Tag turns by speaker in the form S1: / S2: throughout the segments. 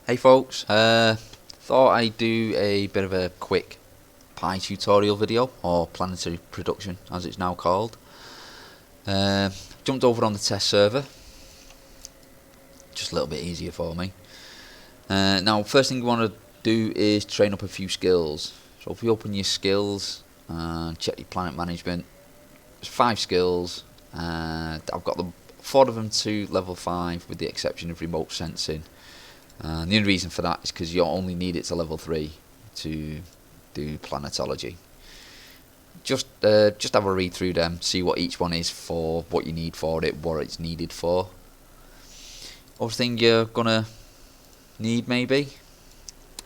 S1: Hey folks, thought I'd do a bit of a quick Pi tutorial video, or Planetary Production as it's now called. Jumped over on the test server, just a little bit easier for me. Now first thing you want to do is train up a few skills. So if you open your skills and check your planet management, there's 5 skills. I've got them, 4 of them to level 5 with the exception of remote sensing. And the only reason for that is because you only need it to level 3 to do planetology. Just have a read through them, see what each one is for, what you need for it, what it's needed for. Other thing you're gonna need maybe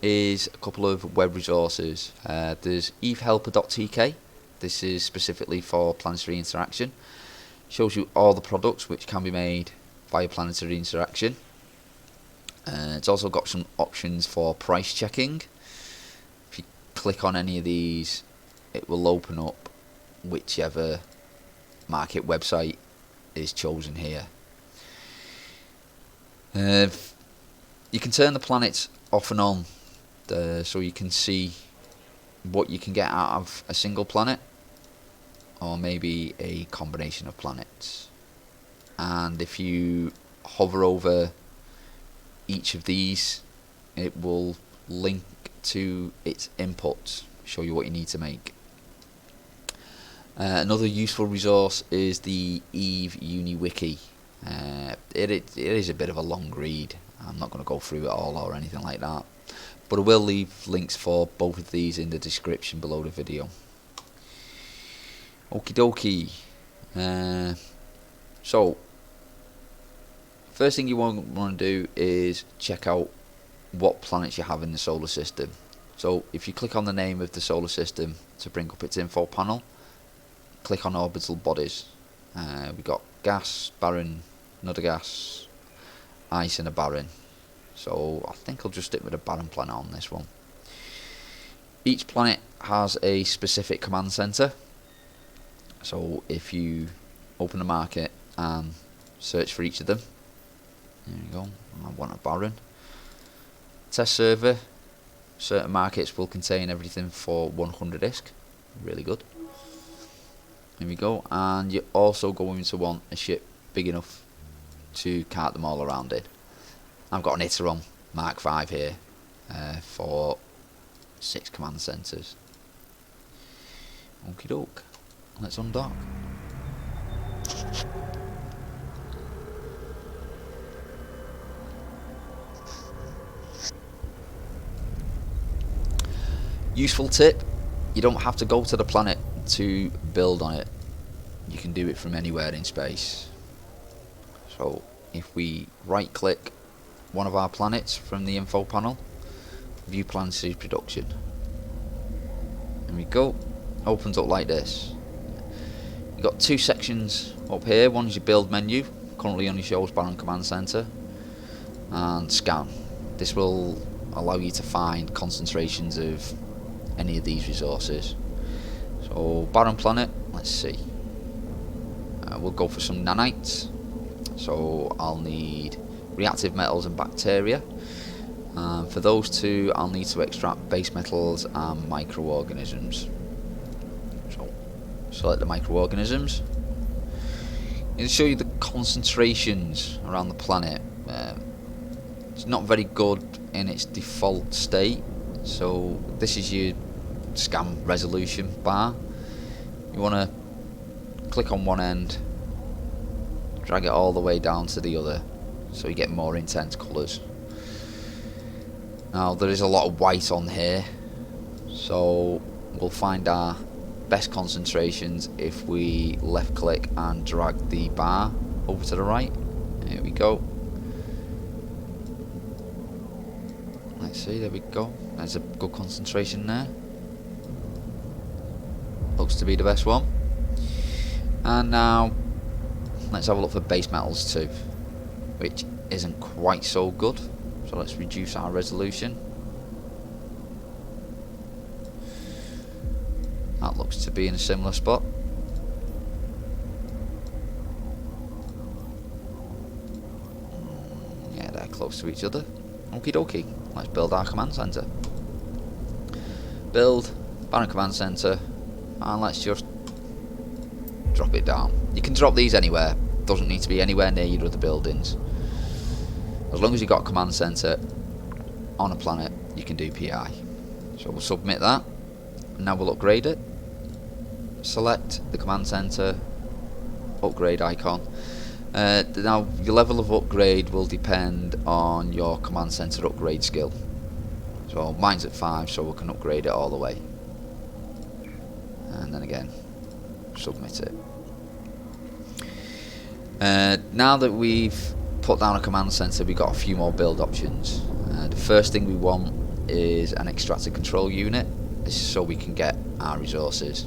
S1: is a couple of web resources. There's evehelper.tk. This is specifically for planetary interaction. Shows you all the products which can be made via planetary interaction. It's also got some options for price checking. If you click on any of these, it will open up whichever market website is chosen here. You can turn the planets off and on, so you can see what you can get out of a single planet, or maybe a combination of planets. And if you hover over each of these, it will link to its inputs, show you what you need to make. Another useful resource is the Eve Uni Wiki. It is a bit of a long read. I'm not going to go through it all or anything like that, but I will leave links for both of these in the description below the video. Okie dokie. So first thing you want to do is check out what planets you have in the solar system. So if you click on the name of the solar system to bring up its info panel, click on orbital bodies. We've got gas, barren, another gas, ice and a barren. So I think I'll just stick with a barren planet on this one. Each planet has a specific command center. So if you open the market and search for each of them, there you go, I want a barren. Test server, certain markets will contain everything for 100 ISK, really good. There we go, and you're also going to want a ship big enough to cart them all around it. I've got an Iteron Mark 5 here for 6 command centres. Okie doke, let's undock. Useful tip, you don't have to go to the planet to build on it. You can do it from anywhere in space. So if we right click one of our planets from the info panel, view planetary production, there we go, opens up like this. You've got 2 sections up here. One is your build menu, currently only shows barren command center, and scan. This will allow you to find concentrations of any of these resources. So barren planet, let's see, we'll go for some nanites. So I'll need reactive metals and bacteria. For those 2 I'll need to extract base metals and microorganisms. So select the microorganisms. It'll show you the concentrations around the planet. It's not very good in its default state, so this is your scan resolution bar. You want to click on one end, drag it all the way down to the other, so you get more intense colours. Now there is a lot of white on here, so we'll find our best concentrations if we left click and drag the bar over to the right. There we go. Let's see, there we go. There's a good concentration there. Looks to be the best one. And now let's have a look for base metals too, which isn't quite so good. So let's reduce our resolution. That looks to be in a similar spot. Yeah, they're close to each other. Okie dokie, let's build our command center. Build, barren command center, and let's just drop it down. You can drop these anywhere, doesn't need to be anywhere near your other buildings. As long as you've got a command center on a planet, you can do PI. So we'll submit that, and now we'll upgrade it. Select the command center, upgrade icon. Now your level of upgrade will depend on your command center upgrade skill. So mine's at 5, so we can upgrade it all the way. And then again, submit it. Now that we've put down a command center, we've got a few more build options. The first thing we want is an extractor control unit. This is so we can get our resources.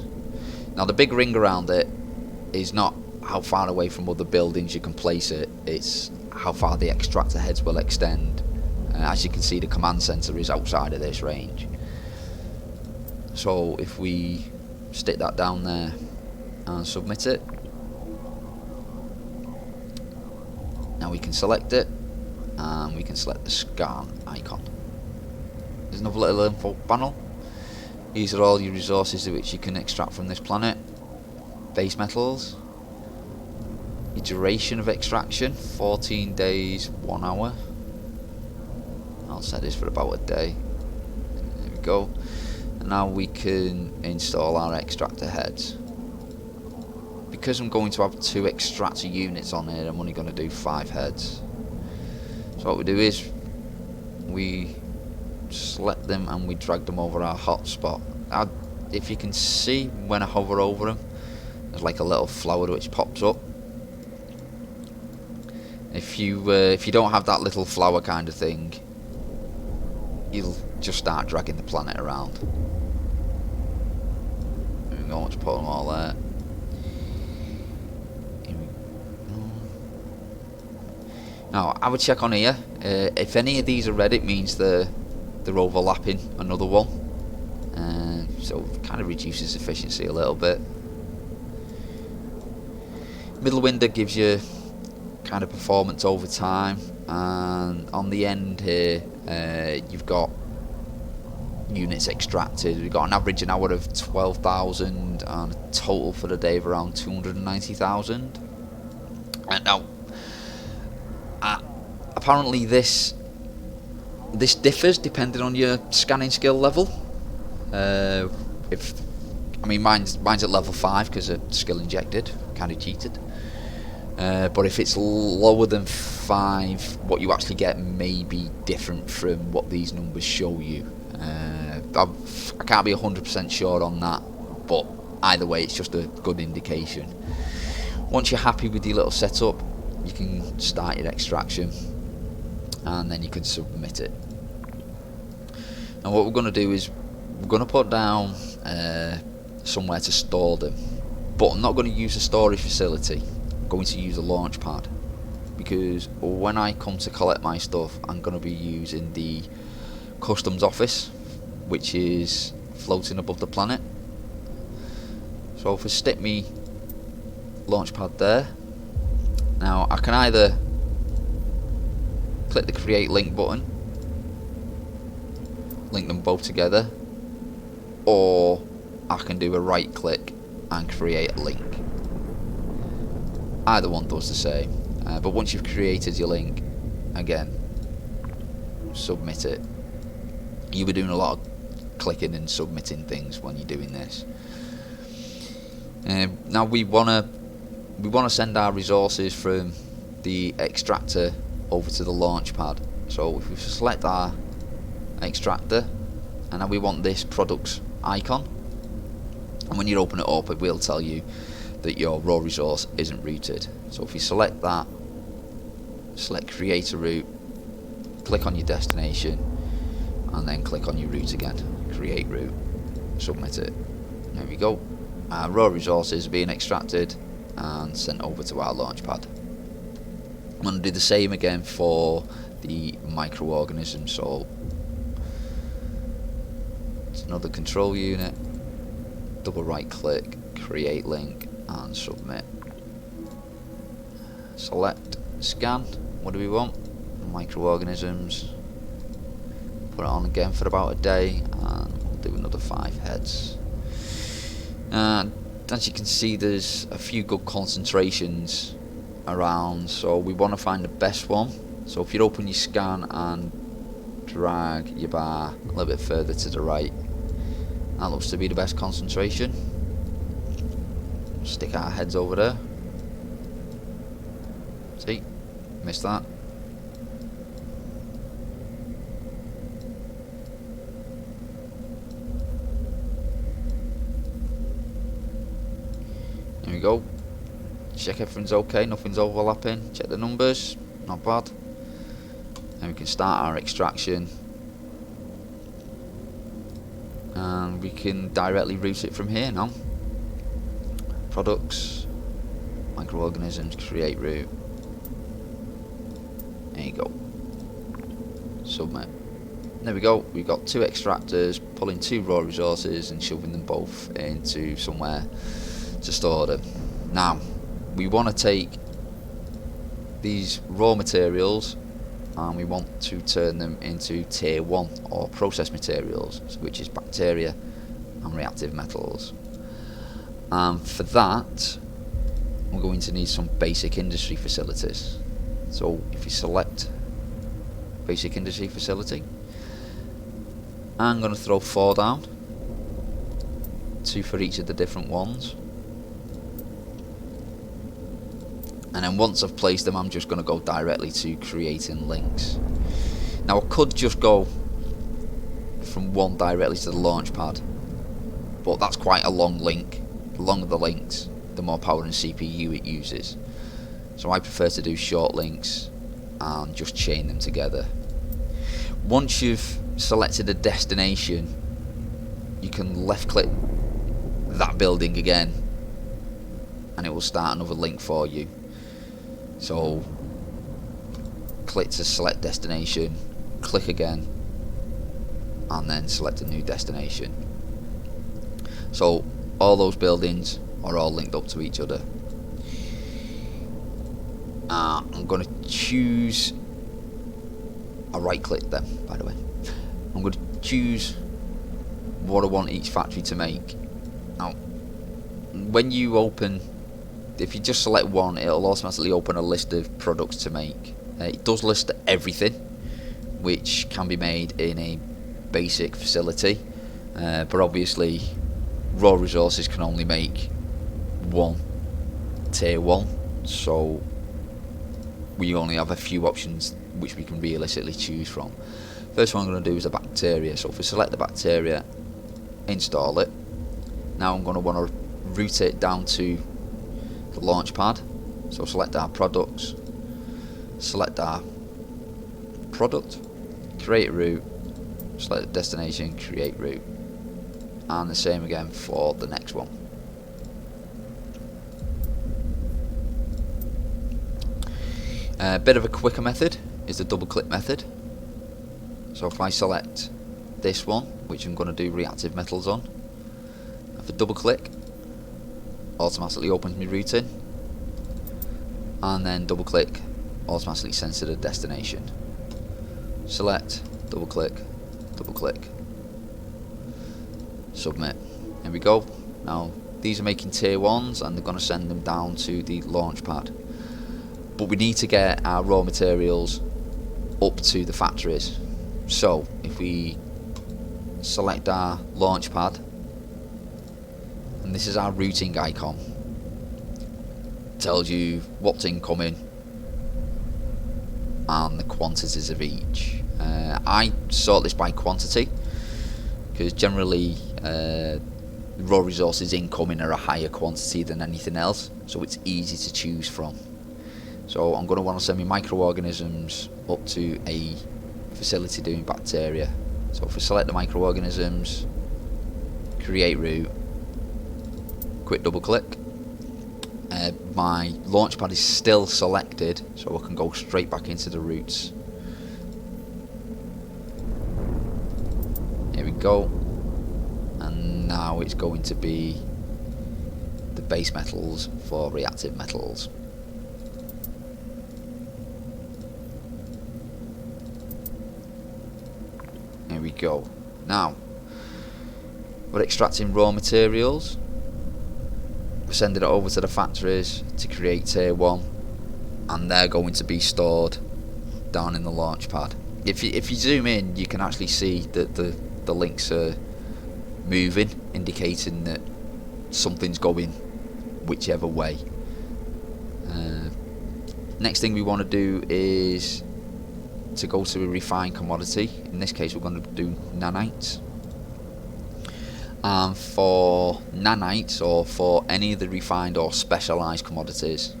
S1: Now the big ring around it is not how far away from other buildings you can place it, it's how far the extractor heads will extend. As you can see, the command center is outside of this range. So if we stick that down there and submit it, now we can select it and we can select the scan icon. There's another little info panel. These are all your resources which you can extract from this planet. Base metals, your duration of extraction, 14 days, 1 hour. I'll set this for about a day. There we go. And now we can install our extractor heads. Because I'm going to have 2 extractor units on here, I'm only going to do 5 heads. So what we do is we select them and we drag them over our hotspot. If you can see, when I hover over them, there's like a little flower which pops up. If you don't have that little flower kind of thing, you'll just start dragging the planet around. There we go, let's put them all there. Now I would check on here. If any of these are red, it means they're overlapping another one, so it kind of reduces efficiency a little bit. Middle window gives you kind of performance over time, and on the end here you've got units extracted. We've got an average an hour of 12,000 and a total for the day of around 290,000. And now apparently this differs depending on your scanning skill level. Mine's at level 5 because of skill injected, kind of cheated. But if it's lower than 5, what you actually get may be different from what these numbers show you. I can't be 100% sure on that, but either way, it's just a good indication. Once you're happy with your little setup, you can start your extraction, and then you can submit it. And what we're going to do is we're going to put down somewhere to store them, but I'm not going to use a storage facility. I'm going to use a launch pad, because when I come to collect my stuff, I'm going to be using the customs office, which is floating above the planet. So if I stick me launch pad there, now I can either click the create link button, link them both together, or I can do a right click and create a link. Either one does the same, but once you've created your link, again, submit it. You'll be doing a lot of clicking and submitting things when you're doing this. Now we wanna send our resources from the extractor over to the launch pad. So if we select our extractor, and now we want this products icon, and when you open it up, it will tell you that your raw resource isn't routed. So if you select that, select create a route, click on your destination, and then click on your route again, create route, submit it. There we go. Our raw resources are being extracted and sent over to our launch pad. I'm going to do the same again for the microorganisms. So it's another control unit, double right click, create link, and submit. Select scan. What do we want? Microorganisms. Put it on again for about a day, and we'll do another 5 heads. And as you can see, there's a few good concentrations around, so we want to find the best one. So if you open your scan and drag your bar a little bit further to the right, that looks to be the best concentration. Stick our heads over there. See? Missed that. There we go. Check everything's okay, nothing's overlapping. Check the numbers, not bad. And we can start our extraction. And we can directly route it from here now. Products, microorganisms, create route. There you go. Submit. There we go. We've got 2 extractors, pulling 2 raw resources and shoving them both into somewhere to store them. Now, we want to take these raw materials and we want to turn them into tier 1 or process materials, which is bacteria and reactive metals. And for that, we're going to need some basic industry facilities. So if you select basic industry facility, I'm going to throw 4 down, 2 for each of the different ones. And then once I've placed them, I'm just going to go directly to creating links. Now I could just go from one directly to the launch pad, but that's quite a long link. The longer the links, the more power and CPU it uses. So I prefer to do short links and just chain them together. Once you've selected a destination, you can left click that building again and it will start another link for you. So click to select destination, click again, and then select a new destination. So all those buildings are all linked up to each other. I'm going to choose a right click then, by the way. I'm going to choose what I want each factory to make. Now, when you open, if you just select one, it'll automatically open a list of products to make. It does list everything which can be made in a basic facility, but obviously raw resources can only make one tier 1, so we only have a few options which we can realistically choose from. First one I'm going to do is a bacteria. So if we select the bacteria, install it. Now I'm going to want to route it down to the launch pad. So select our products, select our product, create route, select the destination, create route, and the same again for the next one. A bit of a quicker method is the double click method. So if I select this one, which I'm going to do reactive metals on, if I double click, automatically opens my routing, and then double click automatically sends to the destination. Select, double click, submit. There we go. Now these are making tier 1s and they're going to send them down to the launch pad. But we need to get our raw materials up to the factories. So if we select our launch pad, and this is our routing icon, it tells you what's incoming and the quantities of each. I sort this by quantity because generally raw resources incoming are a higher quantity than anything else, so it's easy to choose from. So I'm going to want to send my microorganisms up to a facility doing bacteria. So if we select the microorganisms, create route, quick double click, my launchpad is still selected, so I can go straight back into the routes. Here we go, and now it's going to be the base metals for reactive metals. There There we go. Now we're extracting raw materials. We're sending it over to the factories to create tier 1, and they're going to be stored down in the launch pad. If you zoom in, you can actually see that the links are moving, indicating that something's going whichever way. Next thing we want to do is to go to a refined commodity. In this case, we're going to do nanites. And for nanites, or for any of the refined or specialised commodities,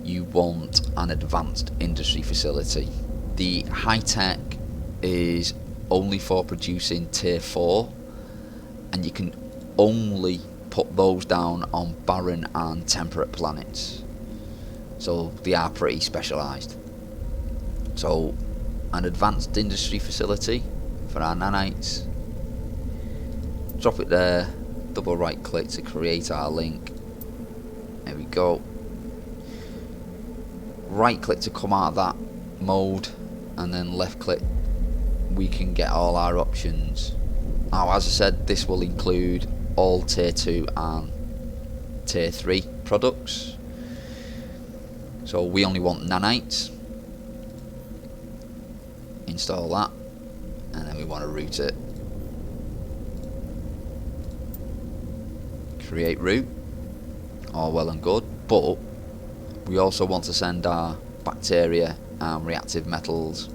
S1: you want an advanced industry facility. The high-tech is only for producing tier 4, and you can only put those down on barren and temperate planets, so they are pretty specialised. So an advanced industry facility for our nanites, drop it there, double right click to create our link. There we go. Right click to come out of that mode, and then left click, we can get all our options. Now, as I said, this will include all tier 2 and tier 3 products. So we only want nanites. Install that, and then we want to route it. Create route, all well and good, but we also want to send our bacteria and reactive metals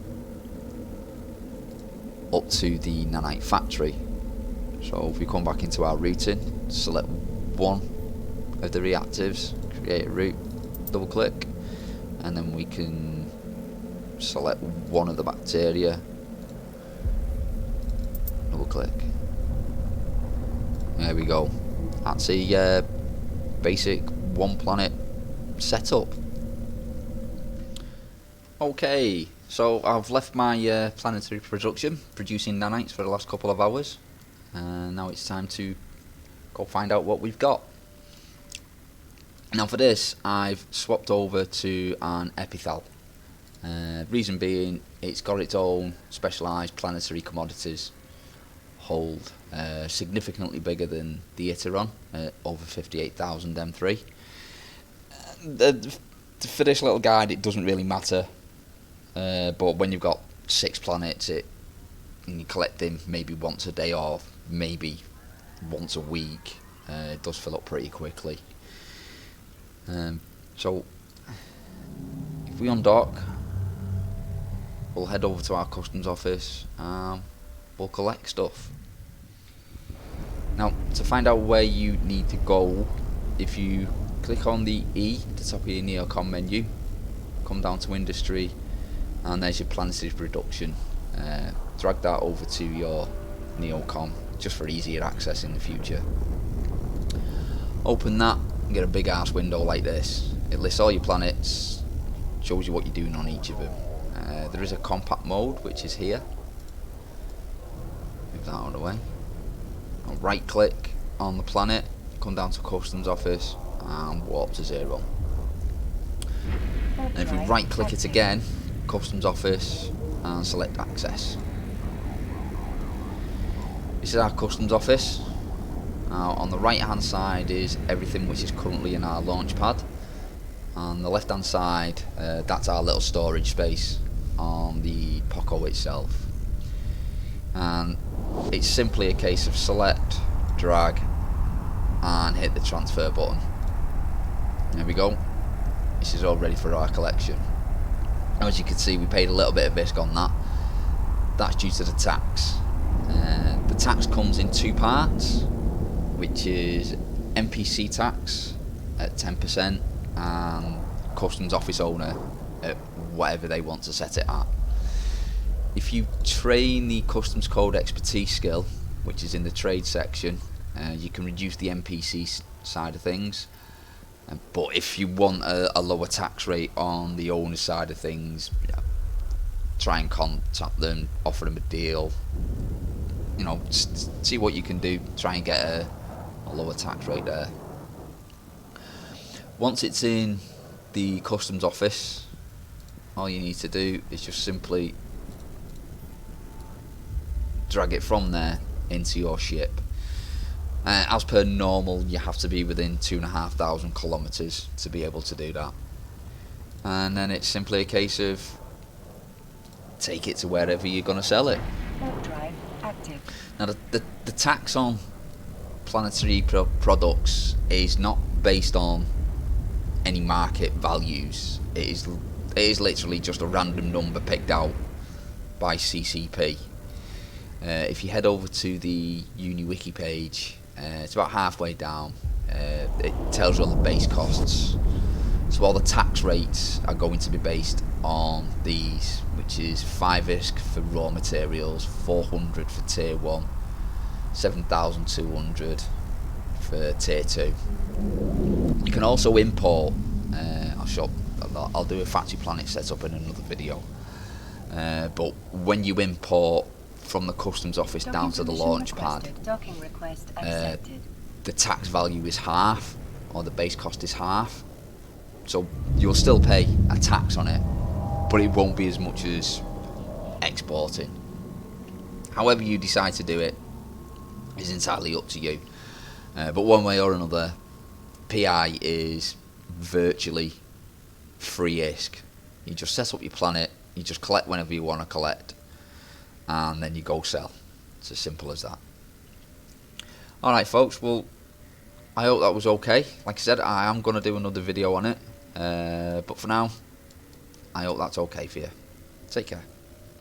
S1: up to the nanite factory. So if we come back into our routing, select one of the reactives, create a route, double click, and then we can select one of the bacteria, double click. There we go. That's a basic one planet setup. Okay, so I've left my planetary production producing nanites for the last couple of hours, and now it's time to go find out what we've got. Now for this, I've swapped over to an epithal. Reason being, it's got its own specialised planetary commodities hold, significantly bigger than the Iteron, over 58,000 M3. For this little guide, it doesn't really matter, but when you've got 6 planets, and you collect them maybe once a day or maybe once a week, it does fill up pretty quickly. So if we undock, we'll head over to our customs office and we'll collect stuff. Now, to find out where you need to go, if you click on the E at the top of your Neocom menu, come down to industry, and there's your planetary production. Drag that over to your Neocom just for easier access in the future. Open that and get a big ass window like this. It lists all your planets, shows you what you're doing on each of them. There is a compact mode, which is here. Move that out of the way. I'll right click on the planet, come down to customs office and warp to 0. And if we right click it again, customs office, and select access. This is our customs office. Now on the right hand side is everything which is currently in our launch pad. On the left hand side, that's our little storage space on the Poco itself. And it's simply a case of select, drag, and hit the transfer button. There we go. This is all ready for our collection. Now, as you can see, we paid a little bit of risk on that. That's due to the tax. The tax comes in 2 parts, which is NPC tax at 10% and customs office owner at whatever they want to set it at. If you train the customs code expertise skill, which is in the trade section, you can reduce the NPC side of things. But if you want a lower tax rate on the owner side of things, try and contact them, offer them a deal. You know, see what you can do. Try and get a lower tax rate there. Once it's in the customs office, all you need to do is just simply drag it from there into your ship. As per normal, you have to be within 2,500 kilometers to be able to do that. And then it's simply a case of take it to wherever you're going to sell it.
S2: Drive active.
S1: Now the tax on Planetary products is not based on any market values. It is literally just a random number picked out by CCP. If you head over to the UniWiki page, it's about halfway down. It tells you all the base costs. So all the tax rates are going to be based on these, which is 5 ISK for raw materials, 400 for tier 1, 7,200 for tier 2. You can also import. I'll do a Factory Planet setup in another video. But when you import from the customs office down to the launch pad, the tax value is half, or the base cost is half. So you'll still pay a tax on it, but it won't be as much as exporting. However you decide to do it is entirely up to you. But one way or another, PI is virtually free ISK. You just set up your planet, you just collect whenever you want to collect, and then you go sell. It's as simple as that. Alright folks, well, I hope that was okay. Like I said, I am going to do another video on it. But for now, I hope that's okay for you. Take care.